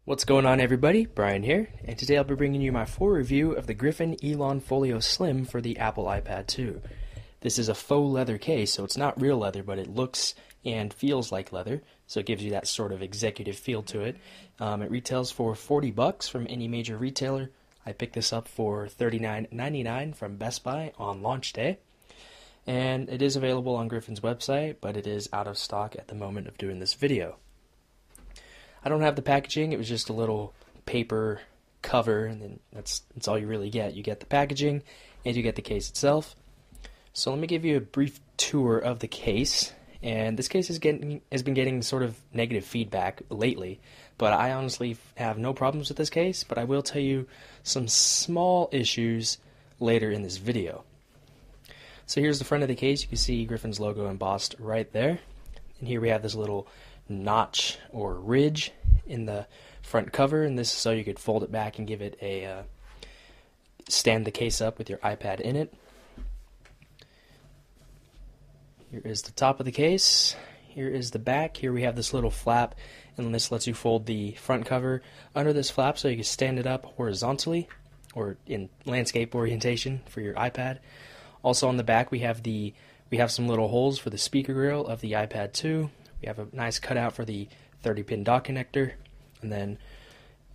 What's going on, everybody? Brian here, and today I'll be bringing you my full review of the Griffin Elan Folio Slim for the Apple iPad 2. This is a faux leather case, so it's not real leather, but it looks and feels like leather, so it gives you that sort of executive feel to it. It retails for $40 from any major retailer. I picked this up for $39.99 from Best Buy on launch day, and it is available on Griffin's website, but it is out of stock at the moment of doing this video. I don't have the packaging. It was just a little paper cover, and then that's all you really get. You get the packaging, and you get the case itself. So let me give you a brief tour of the case. And this case has been getting sort of negative feedback lately, but I honestly have no problems with this case. But I will tell you some small issues later in this video. So here's the front of the case. You can see Griffin's logo embossed right there, and here we have this little notch or ridge in the front cover, and this is so you could fold it back and give it a stand the case up with your iPad in it. Here is the top of the case. Here is the back. Here we have this little flap, and this lets you fold the front cover under this flap so you can stand it up horizontally or in landscape orientation for your iPad. Also on the back we have some little holes for the speaker grill of the iPad 2. We have a nice cutout for the 30-pin dock connector, and then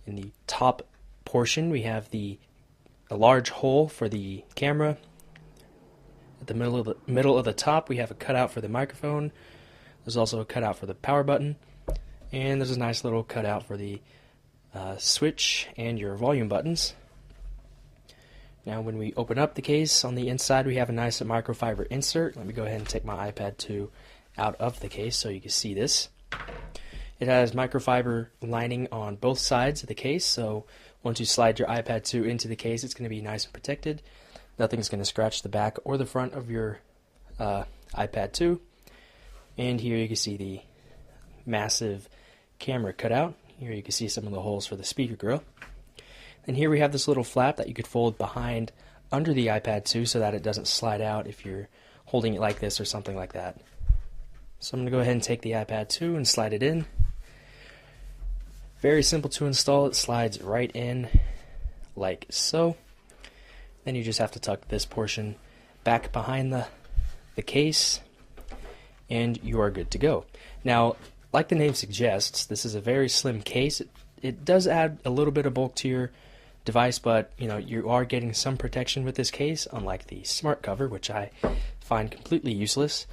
in the top portion we have a large hole for the camera. At the middle of the top we have a cutout for the microphone. There's also a cutout for the power button, and there's a nice little cutout for the switch and your volume buttons. Now when we open up the case, on the inside we have a nice microfiber insert. Let me go ahead and take my iPad 2 out of the case so you can see this. It has microfiber lining on both sides of the case, so once you slide your iPad 2 into the case, it's going to be nice and protected. Nothing's going to scratch the back or the front of your iPad 2. And here you can see the massive camera cutout. Here you can see some of the holes for the speaker grill. And here we have this little flap that you could fold behind under the iPad 2 so that it doesn't slide out if you're holding it like this or something like that. So I'm going to go ahead and take the iPad 2 and slide it in. Very simple to install. It slides right in like so. Then you just have to tuck this portion back behind the case, and you are good to go. Now, like the name suggests, this is a very slim case. It does add a little bit of bulk to your device, but you are getting some protection with this case, unlike the smart cover, which I find completely useless.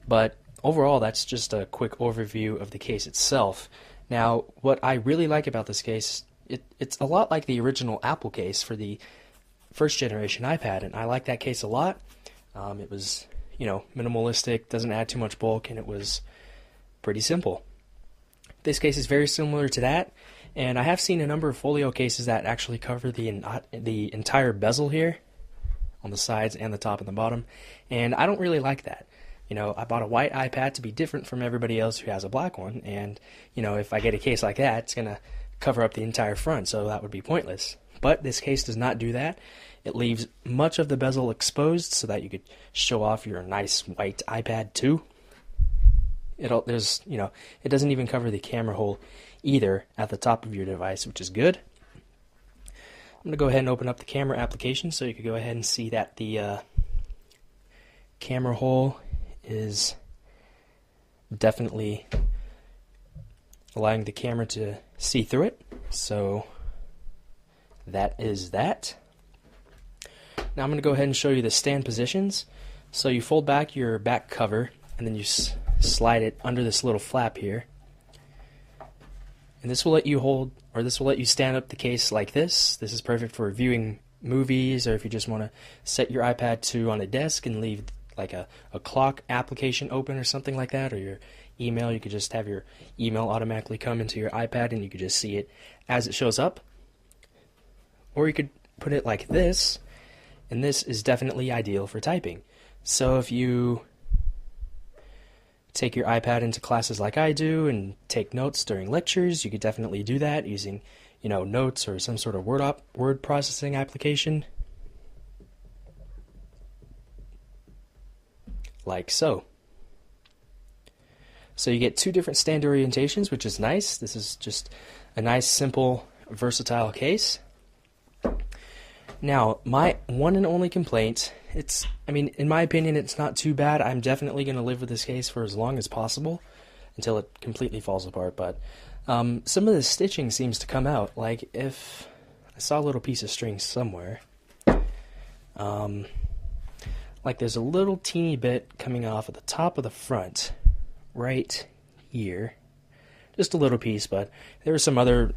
But overall, that's just a quick overview of the case itself. Now, what I really like about this case, it's a lot like the original Apple case for the first generation iPad, and I like that case a lot. It was, minimalistic, doesn't add too much bulk, and it was pretty simple. This case is very similar to that, and I have seen a number of folio cases that actually cover the entire bezel here on the sides and the top and the bottom, and I don't really like that. I bought a white iPad to be different from everybody else who has a black one, and if I get a case like that, it's going to cover up the entire front, so that would be pointless. But this case does not do that. It leaves much of the bezel exposed so that you could show off your nice white iPad 2. It doesn't even cover the camera hole either at the top of your device, which is good. I'm going to go ahead and open up the camera application so you can go ahead and see that the camera hole is definitely allowing the camera to see through it. So that is that. Now I'm going to go ahead and show you the stand positions. So you fold back your back cover, and then you slide it under this little flap here. And this will let you stand up the case like this. This is perfect for viewing movies, or if you just want to set your iPad 2 on a desk and leave like a clock application open or something like that, or your email. You could just have your email automatically come into your iPad, and you could just see it as it shows up. Or you could put it like this, and this is definitely ideal for typing. So if you take your iPad into classes like I do and take notes during lectures, you could definitely do that using, Notes or some sort of word processing application. Like so. So you get two different stand orientations, which is nice. This is just a nice, simple, versatile case. Now, my one and only complaint, in my opinion, it's not too bad. I'm definitely going to live with this case for as long as possible until it completely falls apart, but some of the stitching seems to come out. Like, if I saw a little piece of string somewhere, like there's a little teeny bit coming off at the top of the front, right here. Just a little piece, but there were some other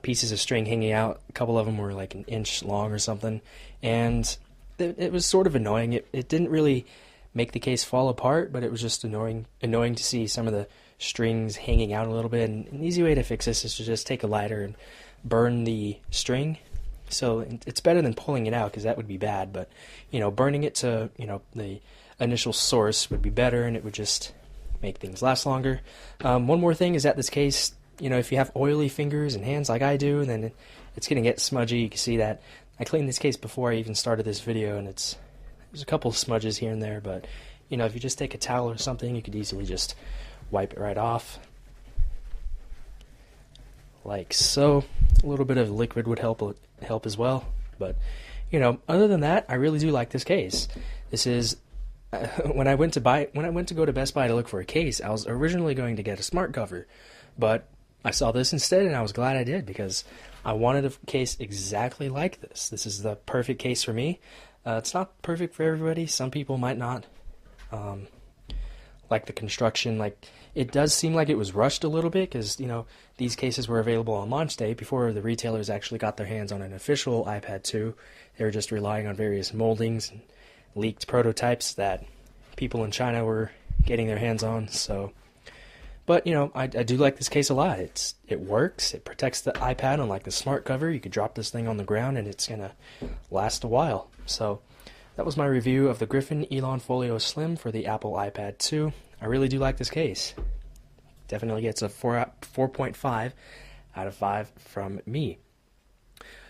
pieces of string hanging out. A couple of them were like an inch long or something, and it was sort of annoying. It didn't really make the case fall apart, but it was just annoying to see some of the strings hanging out a little bit. And an easy way to fix this is to just take a lighter and burn the string. So it's better than pulling it out, because that would be bad, but burning it to the initial source would be better, and it would just make things last longer. One more thing is that this case, if you have oily fingers and hands like I do, then it's going to get smudgy. You can see that I cleaned this case before I even started this video, and there's a couple of smudges here and there, but if you just take a towel or something, you could easily just wipe it right off, like so. A little bit of liquid would help as well, but other than that, I really do like this case. This is when I went to go to Best Buy to look for a case, I was originally going to get a smart cover, but I saw this instead, and I was glad I did, because I wanted a case exactly like this. This is the perfect case for me. It's not perfect for everybody. Some people might not like the construction. Like, it does seem like it was rushed a little bit, because these cases were available on launch day before the retailers actually got their hands on an official iPad 2. They were just relying on various moldings and leaked prototypes that people in China were getting their hands on. So, but I do like this case a lot. It works. It protects the iPad, unlike the smart cover. You could drop this thing on the ground and it's gonna last a while. So that was my review of the Griffin Elan Folio Slim for the Apple iPad 2. I really do like this case. Definitely gets a 4.5 out of 5 from me.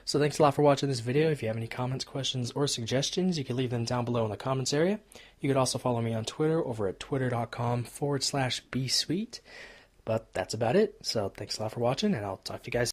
So thanks a lot for watching this video. If you have any comments, questions, or suggestions, you can leave them down below in the comments area. You could also follow me on Twitter over at twitter.com/bsweet. But that's about it. So thanks a lot for watching, and I'll talk to you guys